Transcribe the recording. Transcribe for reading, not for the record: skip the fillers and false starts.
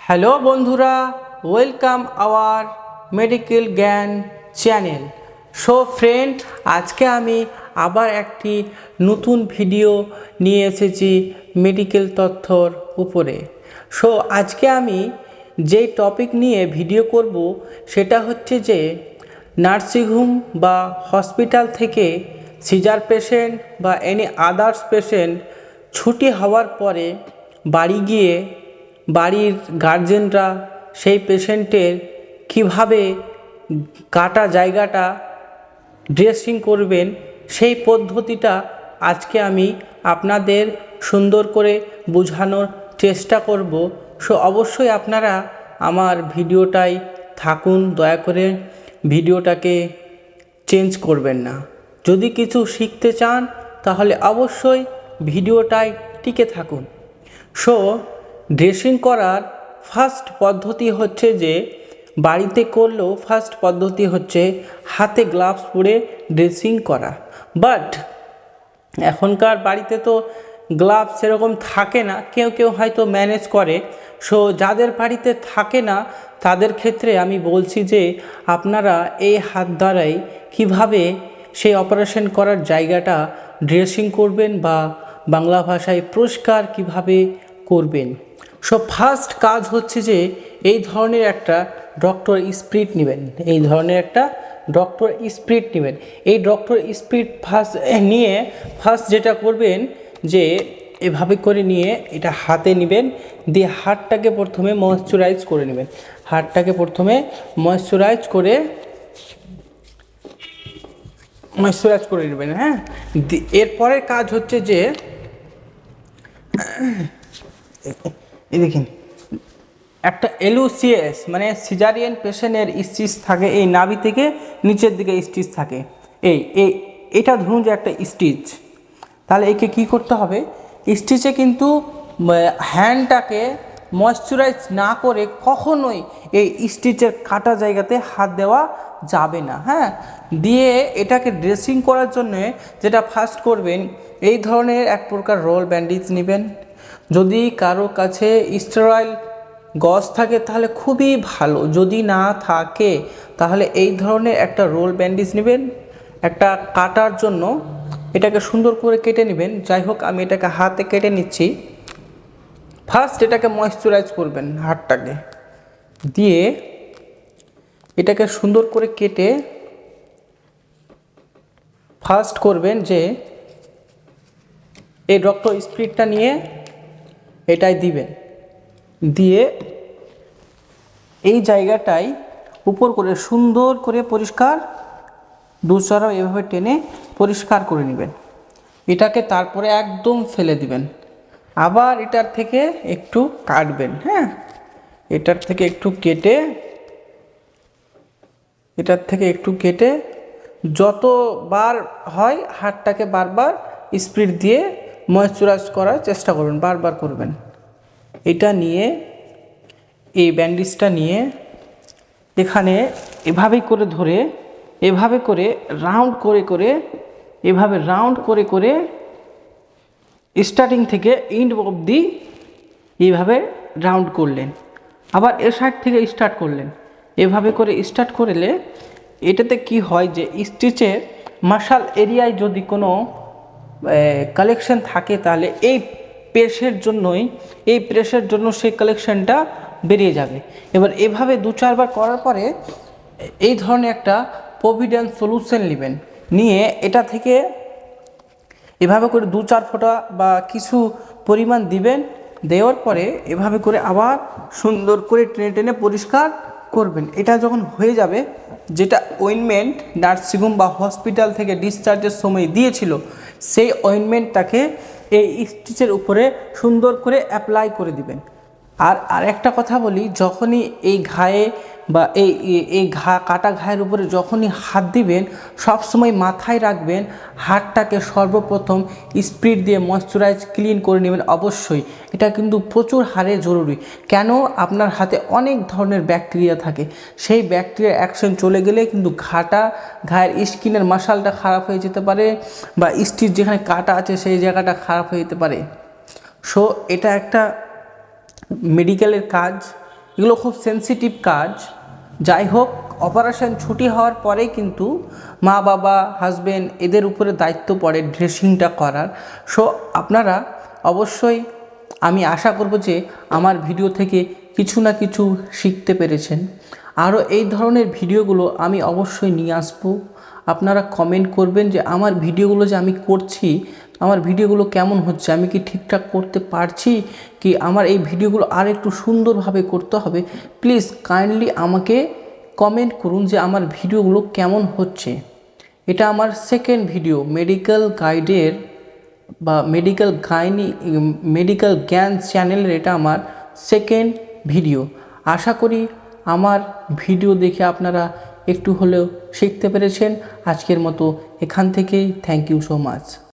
Hello বন্ধুরা, welcome hour medical জ্ঞান channel. So friend, আজকে আমি আবার একটি নতুন ভিডিও নিয়ে এসেছি মেডিকেল তথ্যর উপরে। সো আজকে আমি যেই টপিক নিয়ে ভিডিও করব সেটা হচ্ছে যে নার্সিংহোম বা হসপিটাল থেকে সিজার পেশেন্ট বা এনি আদার্স পেশেন্ট ছুটি হওয়ার পরে বাড়ি গিয়ে বাড়ির গার্জেনরা সেই পেশেন্টের কিভাবে কাটা জায়গাটা ড্রেসিং করবেন সেই পদ্ধতিটা আজকে আমি আপনাদের সুন্দর করে বোঝানোর চেষ্টা করব। সো অবশ্যই আপনারা আমার ভিডিওটাই থাকুন, দয়া করে ভিডিওটাকে চেঞ্জ করবেন না। যদি কিছু শিখতে চান তাহলে অবশ্যই ভিডিওটাই টিকে থাকুন। সো ড্রেসিং করার ফার্স্ট পদ্ধতি হচ্ছে যে বাড়িতে করলেও ফার্স্ট পদ্ধতি হচ্ছে হাতে গ্লাভস পরে ড্রেসিং করা। বাট এখনকার বাড়িতে তো গ্লাভস সেরকম থাকে না, কেউ কেউ হয়তো ম্যানেজ করে। সো যাদের বাড়িতে থাকে না তাদের ক্ষেত্রে আমি বলছি যে আপনারা এই হাত দ্বারাই কিভাবে সেই অপারেশন করার জায়গাটা ড্রেসিং করবেন বা বাংলা ভাষায় পরিষ্কার কিভাবে করবেন। সো ফার্স্ট কাজ হচ্ছে যে এই ধরনের একটা ডক্টর স্পিরিট নেবেন। এই ধরনের একটা ডক্টর স্পিরিট নেবেন। এই ডক্টর স্পিরিট ফার্স্ট যেটা করবেন যে এভাবে করে নিয়ে এটা হাতে নেবেন, দিয়ে হাতটাকে প্রথমে ময়েশ্চারাইজ করে নেবেন। হাতটাকে প্রথমে ময়েশ্চারাইজ করে নেবেন। হ্যাঁ, এরপরের কাজ হচ্ছে যে এই দেখুন, একটা এলইউসিএস মানে সিজারিয়ান পেশেন্টের স্টিচ থাকে, এই নাভি থেকে নিচের দিকে স্টিচ থাকে। এটা ধরুন যে একটা স্টিচ, তাহলে একে কী করতে হবে, স্টিচে কিন্তু হ্যান্ডটাকে ময়েশ্চারাইজ না করে কখনোই এই স্টিচের কাটা জায়গাতে হাত দেওয়া যাবে না। হ্যাঁ, দিয়ে এটাকে ড্রেসিং করার জন্য যেটা ফার্স্ট করবেন, এই ধরনের এক প্রকার রোল ব্যান্ডেজ নেবেন। যদি কারো কাছে স্টেরয়েড গজ থাকে তাহলে খুবই ভালো, যদি না থাকে তাহলে এই ধরনের একটা রোল ব্যান্ডেজ নেবেন। একটা কাটার জন্য এটাকে সুন্দর করে কেটে নেবেন। যাই হোক, আমি এটাকে হাতে কেটে নিচ্ছি। ফার্স্ট এটাকে ময়েশ্চারাইজ করবেন, হাতটাকে দিয়ে এটাকে সুন্দর করে কেটে ফার্স্ট করবেন যে এই ডক্টর স্পিরিটটা নিয়ে এটাই দিবেন, দিয়ে এই জায়গাটাই উপর করে সুন্দর করে পরিষ্কার দুচারাও এভাবে টেনে পরিষ্কার করে নেবেন। এটাকে তারপরে একদম ফেলে দিবেন। আবার এটার থেকে একটু কাটবেন। হ্যাঁ, এটার থেকে একটু কেটে যতবার হয় হাতটাকে বারবার স্পিরিট দিয়ে ময়েশ্চারাইজ করার চেষ্টা করবেন, বারবার করবেন। এটা নিয়ে এই ব্যান্ডেজটা নিয়ে এখানে এভাবেই করে ধরে এভাবে করে রাউন্ড করে স্টার্টিং থেকে এন্ড অবধি এইভাবে রাউন্ড করলেন। আবার এ সাইড থেকে স্টার্ট করলেন। এভাবে করে স্টার্ট করলে এটাতে কি হয় যে স্টিচের মাসল এরিয়ায় যদি কোনো কালেকশন থাকে তাহলে এই প্রেসের জন্য সেই কালেকশনটা বেরিয়ে যাবে। এবার এভাবে 2-4 বার করার পরে এই ধরনের একটা প্রভিডেন্স সলিউশন নেবেন, নিয়ে এটা থেকে এভাবে করে 2-4 ফোঁটা বা কিছু পরিমাণ দিবেন। দেওয়ার পরে এভাবে করে আবার সুন্দর করে টেনে টেনে পরিষ্কার করবেন। এটা যখন হয়ে যাবে, যেটা অয়েনমেন্ট নার্সিংহোম বা হসপিটাল থেকে ডিসচার্জের সময় দিয়েছিল, সেই অয়েনমেন্টটাকে এই স্টিচের উপরে সুন্দর করে অ্যাপ্লাই করে দিবেন। আর একটা কথা বলি, যখনই এই ঘায়ে বা এই কাটা ঘায়ের উপরে যখনই হাত দিবেন, সবসময় মাথায় রাখবেন হাতটাকে সর্বপ্রথম স্পিরিট দিয়ে ময়েশ্চারাইজ ক্লিন করে নেবেন অবশ্যই। এটা কিন্তু প্রচুর হারে জরুরি। কেন, আপনার হাতে অনেক ধরনের ব্যাকটেরিয়া থাকে, সেই ব্যাকটেরিয়ার অ্যাকশন চলে গেলে কিন্তু ঘায়ের স্কিনের মাসলটা খারাপ হয়ে যেতে পারে, বা স্টিচ যেখানে কাটা আছে সেই জায়গাটা খারাপ হয়ে যেতে পারে। সো এটা একটা মেডিকেলের কাজ, এগুলো খুব সেন্সিটিভ কাজ। যাই হোক, অপারেশন ছুটি হওয়ার পরেই কিন্তু মা বাবা হাজবেন্ড এদের উপরে দায়িত্ব পড়ে ড্রেসিংটা করার। সো আপনারা অবশ্যই, আমি আশা করব যে আমার ভিডিও থেকে কিছু না কিছু শিখতে পেরেছেন। আরও এই ধরনের ভিডিওগুলো আমি অবশ্যই নিয়ে আসবো। আপনারা কমেন্ট করবেন যে আমার ভিডিওগুলো যে আমি করছি, আমার ভিডিওগুলো কেমন হচ্ছে, আমি কি ঠিকঠাক করতে পারছি, কি আমার এই ভিডিওগুলো আর একটু সুন্দরভাবে করতে হবে। প্লিজ কাইন্ডলি আমাকে কমেন্ট করুন যে আমার ভিডিওগুলো কেমন হচ্ছে। এটা আমার সেকেন্ড ভিডিও মেডিকেল গাইডের বা মেডিকেল জ্ঞান চ্যানেলের, এটা আমার সেকেন্ড ভিডিও। আশা করি আমার ভিডিও দেখে আপনারা একটু হলেও শিখতে পেরেছেন। আজকের মতো এখান থেকেই, থ্যাংক ইউ সো মাচ।